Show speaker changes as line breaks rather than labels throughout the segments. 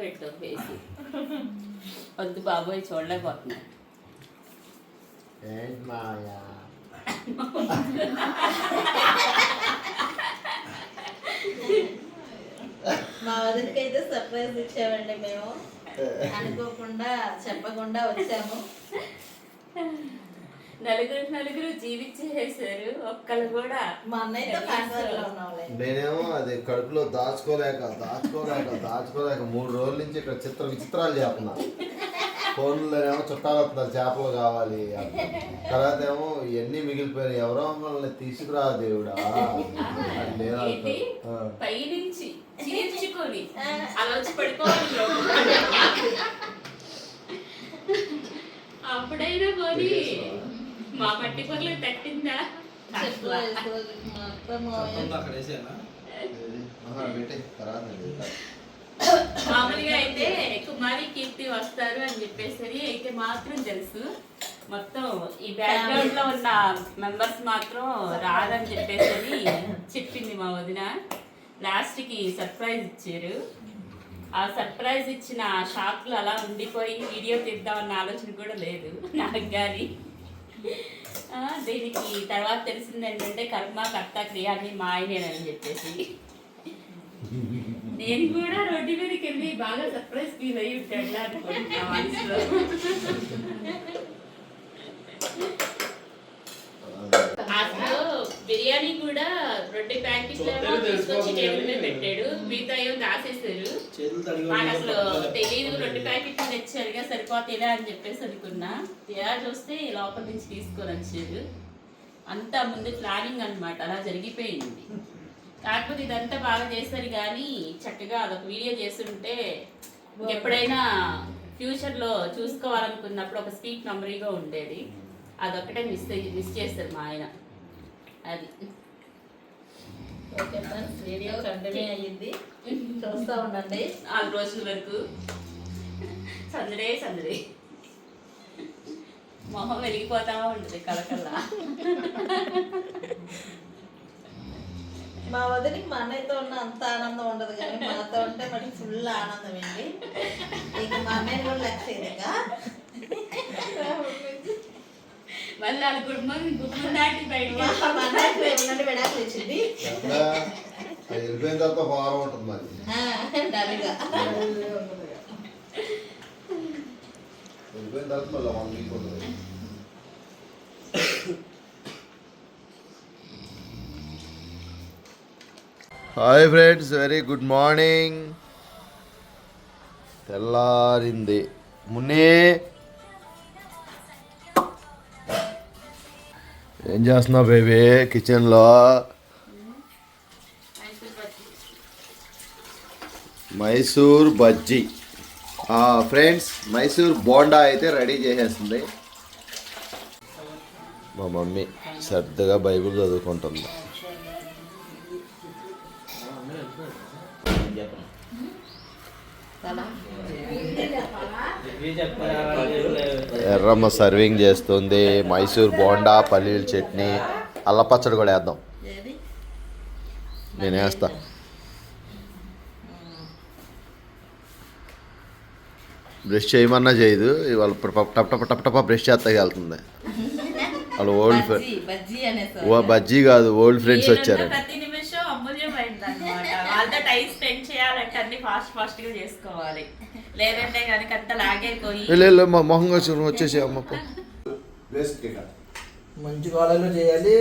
పెట్టు వేసి వద్దు బాబోయ్ చూడలేకపోతున్నా.
మా వదిలికి అయితే సర్ప్రైజ్ ఇచ్చామండి మేము, అనుకోకుండా చెప్పకుండా వచ్చాము.
నలుగురు జీవించేసారు, ఒక్కళ్ళు కూడా.
మా అన్నయ్యతో కాన్సర్లో ఉన్నాంలే.
నేనేమో అది కడుపులో దాచుకోలేక 3 రోజుల నుంచి ఇక్కడ విచిత్రాలు చేస్తున్నా. ఫోన్లోనేమో చుట్టాలు వస్తున్నారు, చేపలు కావాలి. తర్వాత ఏమో ఇవన్నీ మిగిలిపోయినాయి, ఎవరో మనల్ని తీసుకురా దేవుడా
పైనుంచి చీల్చుకొని అలా వచ్చి పడుకోవాలి. అప్పుడైనా కొని మా పట్టి పొరలు తట్టిందా? మామూలుగా అయితే కుమారి కీర్తి వస్తారు అని చెప్పేసి అయితే మాత్రం తెలుసు. మొత్తం ఈ బ్యాక్గ్రౌండ్ లో ఉన్న మెంబర్స్ మాత్రం రాదని చెప్పేసి చెప్పింది మా వదిన. లాస్ట్ కి సర్ప్రైజ్ ఇచ్చారు. ఆ సర్ప్రైజ్ ఇచ్చిన షాక్ లో అలా ఉండిపోయి వీడియో తీద్దామన్న ఆలోచన కూడా లేదు నాకు కానీ. దీనికి తర్వాత తెలిసింది ఏంటంటే కర్మ కర్త క్రియ అన్ని మా ఆయనేనని చెప్పేసి నేను కూడా రోడ్డు మీదకి వెళ్ళి బాగా సర్ప్రైజ్ ఫీల్ అయ్యి ఉంటాడు అనుకుంటున్నా మనసులో. అసలు బిర్యానీ కూడా 2 ప్యాకెట్లు తీసుకొచ్చి టేబుల్ మీద పెట్టాడు, మిగతా ఏమో దాసేసారు. నాకు అసలు తెలియదు, 2 ప్యాకెట్లు తెచ్చారుగా సరిపోతేలా అని చెప్పేసి అనుకున్నా. తీరా చూస్తే లోపల నుంచి తీసుకొని వచ్చారు. అంతా ముందు ప్లానింగ్ అనమాట, అలా జరిగిపోయింది. కాకపోతే ఇదంతా బాగా చేస్తారు కానీ చక్కగా అదొక వీడియో చేస్తుంటే ఎప్పుడైనా ఫ్యూచర్లో చూసుకోవాలనుకున్నప్పుడు ఒక స్వీట్ మెమరీగా ఉండేది. అదొక్కటే మిస్ చేస్తారు మా ఆయన. అది
ఓకే ఫ్రెండ్స్, వీడియో కంటిన్యూ అయ్యింది, చూస్తూ ఉండండి.
4 రోజుల వరకు సందడే మొహం వెలిగిపోతా ఉంటుంది కలకల్లా.
మా వదిలికి మా అన్నయ్యతో ఉన్న అంత ఆనందం ఉండదు కానీ మాతో ఉంటే మరి ఫుల్ ఆనందం అండి. ఇక మా అన్నయ్య కూడా లెక్క
మళ్ళీ వాళ్ళ గుమ్మం దాటి బయట
విడాకులు ఇచ్చింది.
వెళ్ళిపోయిన తర్వాత హారం ఉంటుంది మరి
డల్గా
వెళ్ళిపోయిన తర్వాత మళ్ళీ 1 వీక్ ఉంటుంది. Hi friends, very good morning. తెల్లారింది. మున్నే ఏం చేస్తున్నావు బేబీ కిచెన్లో? మైసూర్ బజ్జీ. ఫ్రెండ్స్, మైసూర్ బోండా అయితే రెడీ చేసేస్తుంది మా మమ్మీ. శ్రద్ధగా బైబిల్ చదువుకుంటుంది. ఎర్రమ్మ సర్వింగ్ చేస్తుంది. మైసూర్ బోండా, పల్లీల చట్నీ, అల్ల పచ్చడి కూడా వేద్దాం. నేను వేస్తా. బ్రష్ చేయమన్నా చేయదు ఇవాళ. టప్ బ్రష్ చేస్తాకి వెళ్తుంది. వాళ్ళు బజ్జీ కాదు, ఓల్డ్ ఫ్రెండ్స్ వచ్చారు.
వాళ్ళతో టైం స్పెండ్ చేయాలంటే అన్ని ఫాస్ట్ గా చేసుకోవాలి, లేదంటే కనుక అంత లాగైపోయి
మా మొహంగా వచ్చేసి అమ్మ
మంచి కాలేజీలో చేయాలి.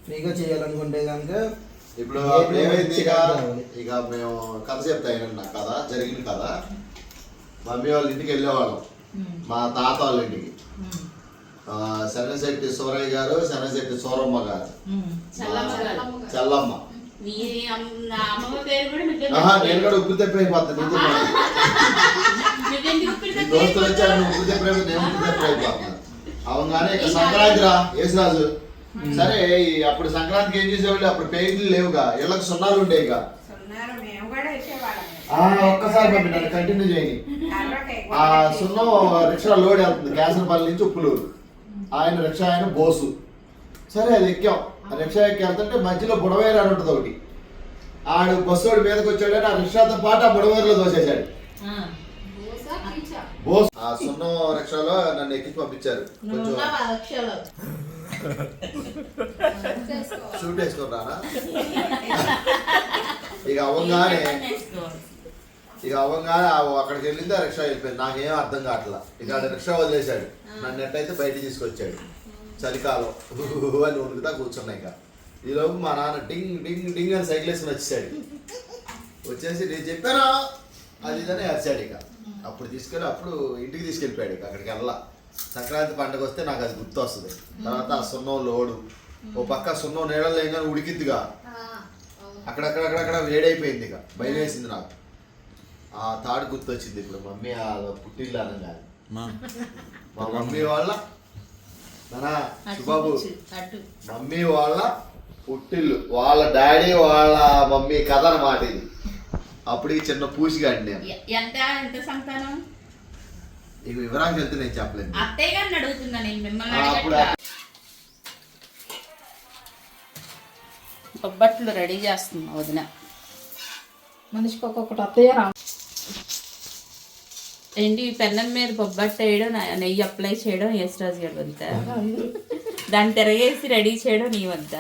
ఫ్రీగా చేయాలనుకుంటే కనుక
ఇప్పుడు ఏమైంది ఇక మేము కథ చెప్తాయినా కదా, జరిగింది కదా. మమ్మీ వాళ్ళ ఇంటికి వెళ్ళేవాళ్ళం, మా తాత వాళ్ళ ఇంటికి. శనశెట్టి సూరయ్య గారు, శనశెట్టి సూరమ్మ గారు, చెల్లమ్మ. నేను కూడా ఉప్పు తెప్పి అయిపోతాను. దోస్తులు వచ్చారు, ఉప్పు తెప్పి నేను ఉప్పు తెప్పి అయిపోతున్నాను. అవగానే ఇక సంక్రాంతి రా యేసురాజు. సరే అప్పుడు సంక్రాంతికి ఏం చేసేవాళ్ళు? అప్పుడు పెయింట్లు లేవుగా, ఇళ్ళకి సున్నాలు ఉండేవిగా. ఒక్కసారి పంపి నన్ను కంటిన్యూ చేయండి. ఆ సున్నం రిక్షా లోడ్ వెళ్తుంది కేసరపల్లి నుంచి ఉప్పులూరు. ఆయన రిక్షా ఆయన బోసు. సరే అది ఎక్కాం. ఆ రిక్షా ఎక్కి వెళ్తుంటే మధ్యలో బుడవేరు అని ఉంటుంది ఒకటి. ఆడు బస్సోడు మీదకి వచ్చాడు ఆ రిక్షాతో పాటు ఆ బుడవరిలో దోసేశాడు. ఆ సున్నం రిక్షాలో నన్ను ఎక్కి పంపించారు. కొంచెం షూట్ వేసుకొని రానా? ఇక అవ్వగానే అక్కడికి వెళ్ళింది ఆ రిక్షా వెళ్ళిపోయింది. నాకేం అర్థం కావట్లా. ఇక ఆడ రిక్షా వదిలేశాడు. నన్ను ఎట్టయితే బయట తీసుకొచ్చాడు. చలికాలం అని ఉనుకుతా కూర్చున్నాయి. ఇక ఈలోపు మా నాన్న డింగ్ డింగ్ డింగ్ అని సైకిల్ వేసుకుని వచ్చేసాడు. వచ్చేసి నేను చెప్పానా అది ఇదని అరిచాడు. ఇక అప్పుడు తీసుకెళ్ళి అప్పుడు ఇంటికి తీసుకెళ్ళిపోయాడు. ఇక అక్కడికి వెళ్ళా. సంక్రాంతి పండుగ వస్తే నాకు అది గుర్తు వస్తుంది. తర్వాత ఆ సున్నం లోడు ఓ పక్క సున్నం నీడలు లేక ఉడికిద్దిగా అక్కడక్కడక్కడక్కడ వేడైపోయింది. ఇక భయం వేసింది నాకు. ఆ తాడు గుర్తు వచ్చింది. ఇప్పుడు మమ్మీ ఆ పుట్టిల్లు అనగానే మా మమ్మీ వాళ్ళ సుబాబు మమ్మీ వాళ్ళ పుట్టిల్లు వాళ్ళ డాడీ వాళ్ళ మమ్మీ కథ అన్నమాట ఇది. అప్పటికి చిన్న పూసిగాడి నేను.
ఎంత సంతానం
ఇక వివరాలు వెళ్తే నేను చెప్పలేదు.
అత్తయ్య గారిని అడుగుతున్నా నేను మిమ్మల్ని. బొబ్బట్లు రెడీ చేస్తున్నా వదిన.
మనిషికి ఒక్కొక్కటి అత్తయ్య రా.
ఏంటి పెన్నం మీద బొబ్బట్టు వేయడం, నెయ్యి అప్లై చేయడం యశ్రాజ్ గారి వంత, దాన్ని తిరగేసి రెడీ చేయడం నీ వంత,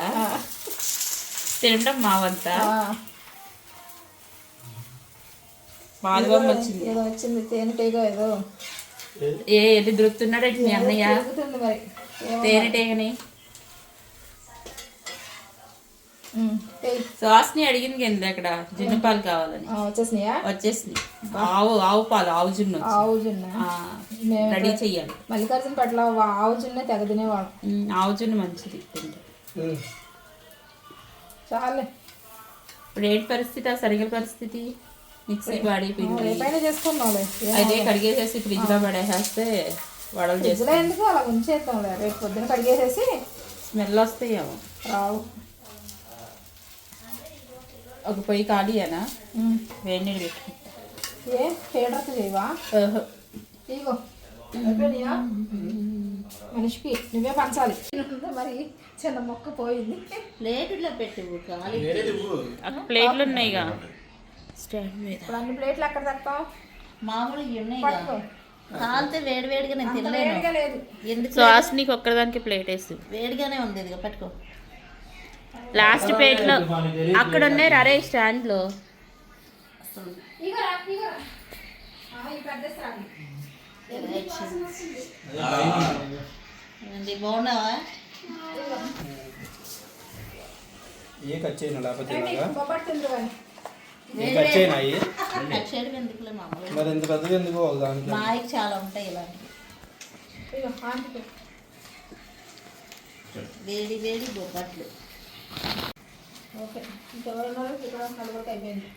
తినడం మా వంత. మాధవం వచ్చింది
వచ్చింది తేనెటీగ ఏదో
ఏది దొరుకుతున్నాడు మీ అన్నయ్య తేనెటీగని. సాస్ని అడిగింది కింద అక్కడ జున్ను పాలు కావాలని. వచ్చేసినాయి. ఆవు పాలు ఆవు జున్ను రెడీ చెయ్యాలి.
మల్లికార్జున పట్ల ఆవు జున్నే తెగ తినేవాడు.
ఆవు జున్ను మంచిది తింటే.
చాలే.
ఇప్పుడు ఏంటి పరిస్థితి? ఆ సరిగల పరిస్థితి మిక్సీ వాడిపోయింది.
చేసుకున్నావులే.
అదే కడిగేసేసి ఫ్రిడ్జ్ లో పడేసేస్తే వడలు చేసి
ఎందుకు అలా ఉంచేద్దాం. రేపు పొద్దున కడిగేసేసి
స్మెల్ వస్తాయేమో.
రావు.
ఒక పొయ్యి ఖాళీయేనా? వేడి నీళ్ళు పెట్టుకుంటా.
ఏ ఫేడర్కి చేయవా? ఇగో మనిషికి నువ్వే పంచాలి. మరి చిన్న మొక్క పోయింది.
ప్లేట్లో పెట్టు. ప్లేట్లు ఉన్నాయిగా స్టాండ్ మీద.
ఇప్పుడు అన్ని ప్లేట్లు ఎక్కడ తెస్తాం?
మామూలుగా ఉన్నాయి. కాలితే వేడివేడిగా నేను తినలేను.
లేదు
ఎందుకు సాస్ నీకు ఒక్కదానికి ప్లేట్ వేసి వేడిగానే ఉంది. ఇదిగో పట్టుకో. లాస్ట్ ప్లేట్లో అక్కడ ఉన్నాయి. అరే స్టాండ్ లో బాగున్నావా?
ఏ కట్ చేయను లేకపోతే మరి ఎంత పెద్దది ఎందుకు ఒకదానికి?
మాయకి చాలా ఉంటాయి ఇలాంటివి. వేడి వేడి బొబ్బట్లు.
ఓకే ఇంకెవరున్నారు? ఇక్కడ నలుగురికి అయిపోయింది.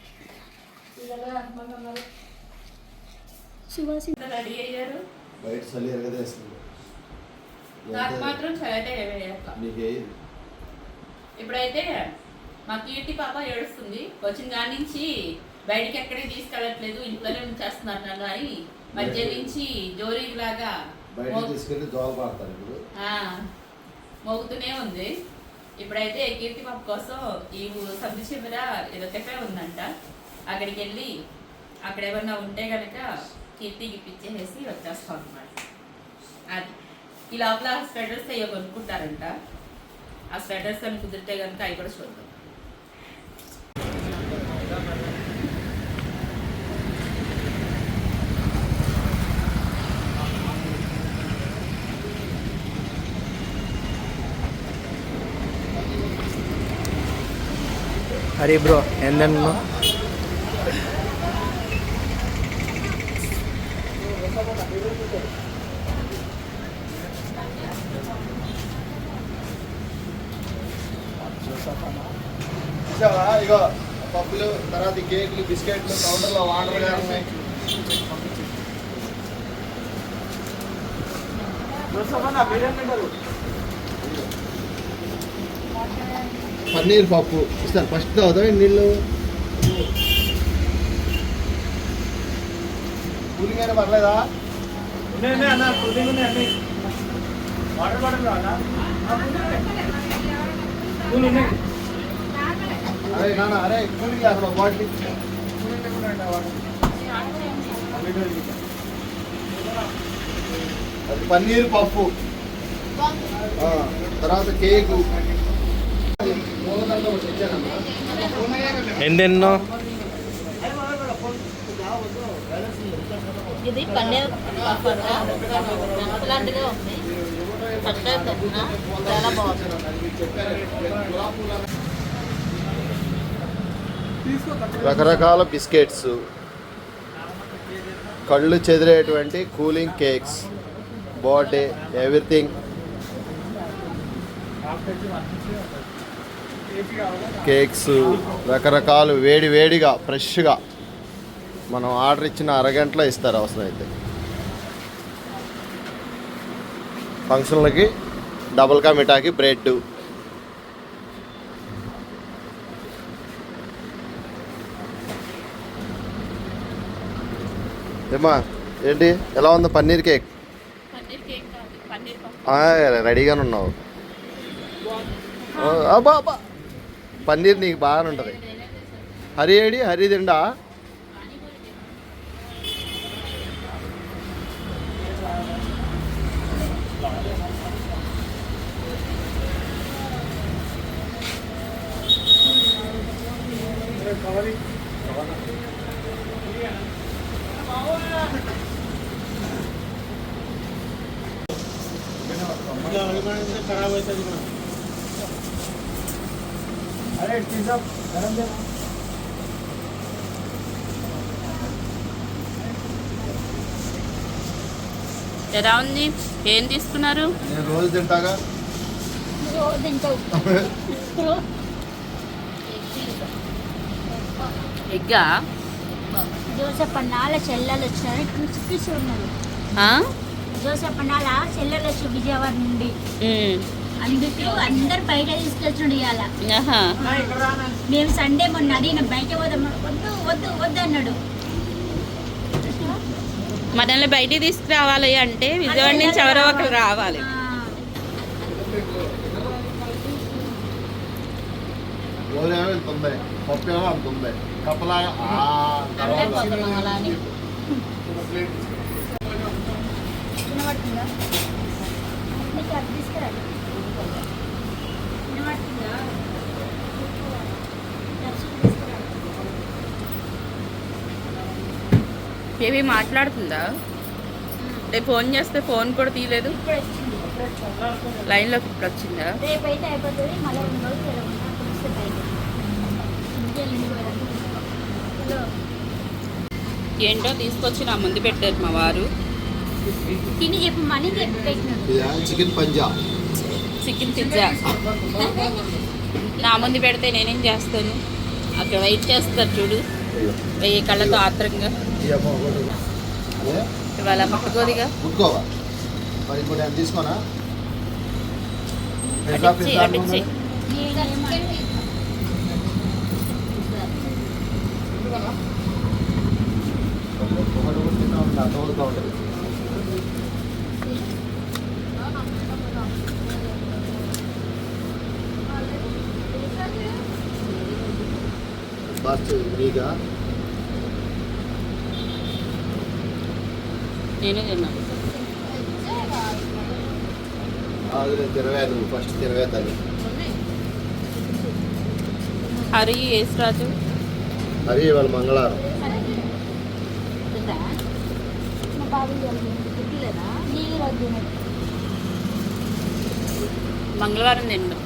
రెడీ అయ్యారు.
బయట చలి ఎరగదేస్తుంది.
నాకు మాత్రం చదివితే ఇప్పుడైతే మా కీర్తి పాప ఏడుస్తుంది. వచ్చిన దాని నుంచి బయటికి ఎక్కడికి తీసుకెళ్ళట్లేదు, ఇంట్లోనే ఉంచేస్తున్నారు నన్ను అని మధ్య నుంచి జోరీలాగా మోగుతూనే ఉంది. ఇప్పుడైతే కీర్తి పాప కోసం ఈ సబ్జీ చివర ఏదో కెఫే ఉందంట, అక్కడికి వెళ్ళి అక్కడ ఏమన్నా ఉంటే కనుక కీర్తికి ఇప్పించేసి వచ్చేస్తాం అన్నమాట. అది ఈ లోపల స్వెటర్స్ అయ్యో కొనుక్కుంటారంట. ఆ స్వెటర్స్ అని కుదిరితే కనుక అవి కూడా చూద్దాం.
అరే బ్రో ఏందన్నా
ఇగో పప్పులు, తర్వాత కేకులు, బిస్కెట్లు, కౌంటర్లో వాటర్ గారు పన్నీర్ పప్పు ఇస్తారు. ఫస్ట్ అవుతాయి నీళ్ళు కూలింగ్ అయినా పర్లేదా? అరే నాన్న అరే కూలింగ్ గ్లాస్ బాటిల్ అది పన్నీర్ పప్పు తర్వాత కేకు
ఎన్నెన్నో
ఇది పన్నీర్ లాంటిగా ఉంది ఫస్ట్ టైం తిన్నా చాలా బాగుంది.
రకరకాల బిస్కెట్స్, కళ్ళు చెదిరేటువంటి cooling cakes, birthday everything. Cakes రకరకాలు వేడి వేడిగా ఫ్రెష్గా మనం ఆర్డర్ ఇచ్చిన అరగంటలో ఇస్తారు అవసరం అయితే. ఫంక్షన్లకి డబుల్ కా మిఠాకి బ్రెడ్. ఏమా ఏంటి ఎలా ఉంది పన్నీర్ కేక్? రెడీగానే ఉన్నావు. అబ్బా అబ్బా పన్నీర్ నీకు బాగానే ఉంటుంది. హరి ఏడి హరి తిండా?
ఖరాబ్ అవుతుంది. అరే
ఎలా ఉంది? ఏం తీసుకున్నారు?
నేను రోజు తింటాగా.
ఎగ్గా
జోసప్పన్నాల చెల్లెలు వచ్చినారు చూసి ఉన్నారు. జోసప్పన్నాల చెల్లెలు వచ్చి విజయవాడ నుండి అందుకు అందరు బయట తీసుకెళ్తుండే ఇవాళ. మేము సండే మొన్న అడిగిన బయట పోదాం, వద్దు వద్దు వద్దు అన్నాడు.
మనల్ని బయటికి తీసుకురావాలి అంటే విజయవాడ నుంచి ఎవరో ఒకరు రావాలి.
రోజేమో వెళ్తుంది, పప్పు ఏమో అంతుంది, కప్పలాగా
వినబడుతుందా? నీకు అది తీసుకురాలి. వినబడుతుందా?
బేబీ మాట్లాడుతుందా? రేపు ఫోన్ చేస్తే ఫోన్ కూడా తీయలేదు. లైన్లోకి ఇప్పుడు వచ్చిందా?
రేపైతే అయిపోతుంది. మళ్ళీ 2 రోజులు ఎలా ఉన్నా పులిస్తే బయట
ఏంటో తీసుకొచ్చి నా ముందు పెట్టారు మా వారు.
తిని చెప్పు మనీ పెట్టినాడు.
చికెన్ పంజా,
చికెన్ పిజ్జా నా ముందు పెడితే నేనేం చేస్తాను? అక్కడ వెయిట్ చేస్తారు చూడు, 1000 కళ్ళతో ఆత్రంగా. ఇవాళ ముట్టుకోదిగా.
ముట్టుకోవా మరి ఇప్పుడు నేను తీసుకోనా?
అడిచి
నీగా
నేను తిన్నాను.
అది తిరవేదు, ఫస్ట్ తిరవేద్దాన్ని.
హరి యేసురాజు
అది ఇవాళ మంగళవారం.
మా బాబు తిట్టలేదా? నీ రోజు
మంగళవారం తిండు.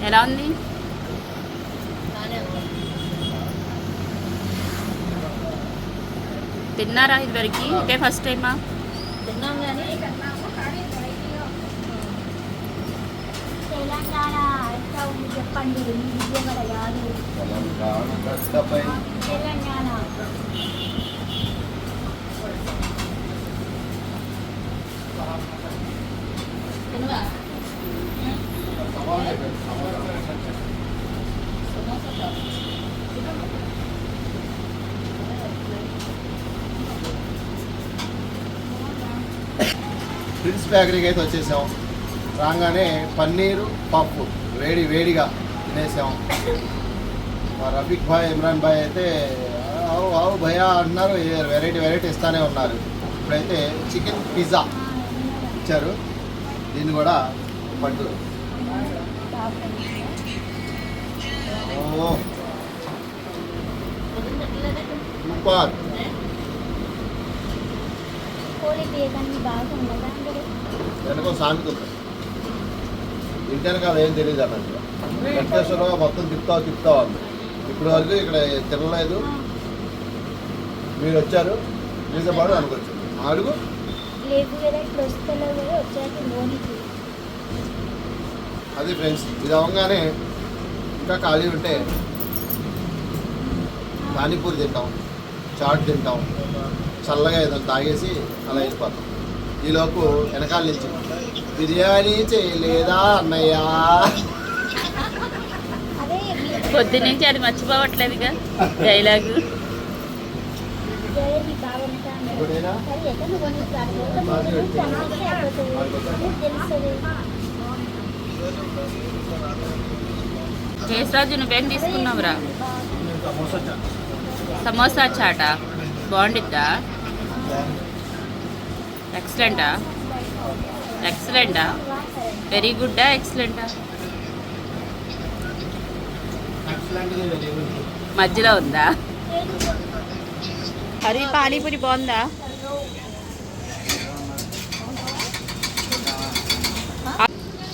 ఎలా ఉంది? తిన్నారా ఇదివరకు? ఇదే ఫస్ట్ టైమా?
తిన్నాం కానీ
తెలంగాణ ఎట్లా ఉంది చెప్పండి. విజయవాడ కాదు తెలంగాణ.
తినవా?
ప్రిన్స్ బేకరీకి అయితే వచ్చేసాం. రాగానే పన్నీరు పప్పు వేడి వేడిగా తినేసాం. మా రఫీక్ భాయ్, ఇమ్రాన్ భాయ్ అయితే ఆవు ఆవు భయా అంటున్నారు, వెరైటీ ఇస్తానే ఉన్నారు. ఇప్పుడైతే చికెన్ పిజ్జా ఇచ్చారు, దీన్ని కూడా పట్టు. ఓ సూపర్. వెనక సామెత ఉంది, ఇంటానికి అది ఏం తెలియదు అన్నట్టుగా. వెంకటేశ్వరరావు మొత్తం తిప్పుతావు అంది. ఇప్పుడు వరకు ఇక్కడ తినలేదు, మీరు వచ్చారు మీతో పాటు అనుకోవచ్చు. అడుగు అది ఫ్రెండ్స్. ఇది అవ్వగానే ఇంకా ఖాళీ ఉంటే పానీపూరి తింటాం, చాట్ తింటాం, చల్లగా ఏదైనా తాగేసి అలా వెళ్ళిపోతాం. ఈలోపు వెనకాల నుంచి బిర్యానీ చేయలేదా అన్నయ్య.
పొద్దు నుంచి అది మర్చిపోవట్లేదుగా డైలాగు. కేసరాజు నువ్వేం తీసుకున్నావురా? సమోసా చాట బాగుండిద్దా? ఎక్సలెంటా? వెరీ గుడ్డా ఎక్సలెంటా? మధ్యలో ఉందా? అది పానీపూరి బాగుందా?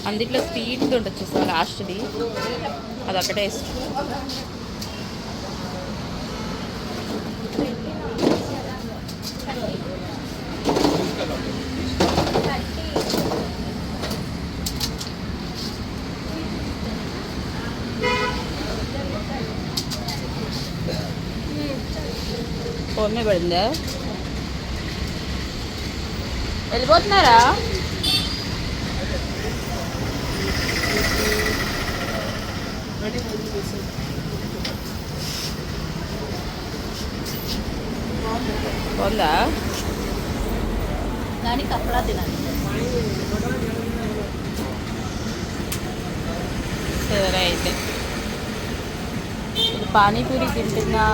అందుట్లో స్వీట్ ఉంటుంది చూసా లాస్ట్ది, అది ఒకటే ఇష్టం. ఫోన్ మీద పడిందా? వెళ్ళిపోతున్నారా? బాగుందా?
దానికి అప్పుడా తినాలి.
సరే అయితే ఇది పానీపూరి తింటున్నా.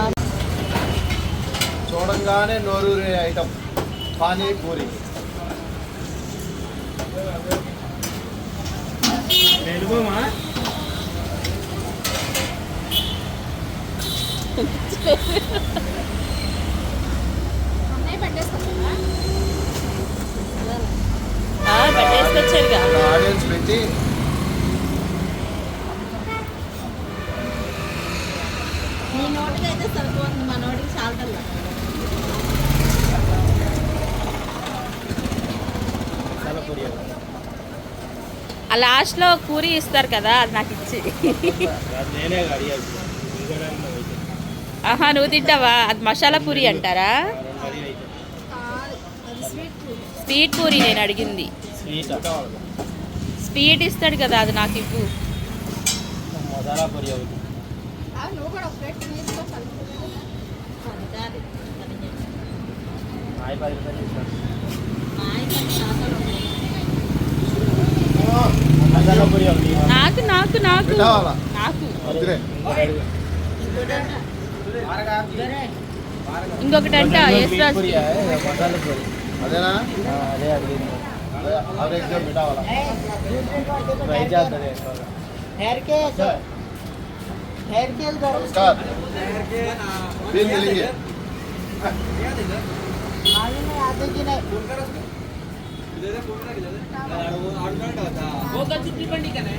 చూడంగానే నోరూరే ఐటమ్ పానీపూరి.
వెళ్ళిపోమా
పట్టేసుకొచ్చారుగా
ఆడియన్స్ పెట్టి
నీ నోటికి అయితే సరిపోతుంది, మా నోటికి చాలటల్లా.
ఆ లాస్ట్లో పూరి ఇస్తారు కదా, అది నాకు ఇచ్చి.
నేనే అడిగాను.
ఆహా నువ్వు తింటావా? అది మసాలా పూరి అంటారా? స్వీట్ పూరి నేను అడిగింది. స్వీట్ ఇస్తాడు కదా, అది నాకు ఇవ్వు.
మసాలా పూరి అవుతుంది. మసాలా పూరి అవుతుంది.
నాకు నాకు నాకు
పెట్టావాలా?
నాకు
వద్దులే.
ఇంకొకటి అంట యేసురాజ్
పూరి మసాలా పూరి
అదేనా?
అదే అడిగింది.
అదే ఎగ్జామ్ పెట్టావాలా?
ట్రై చేస్తుంది.
नमस्कार बिल मिलेंगे
చుట్టి పండి కనే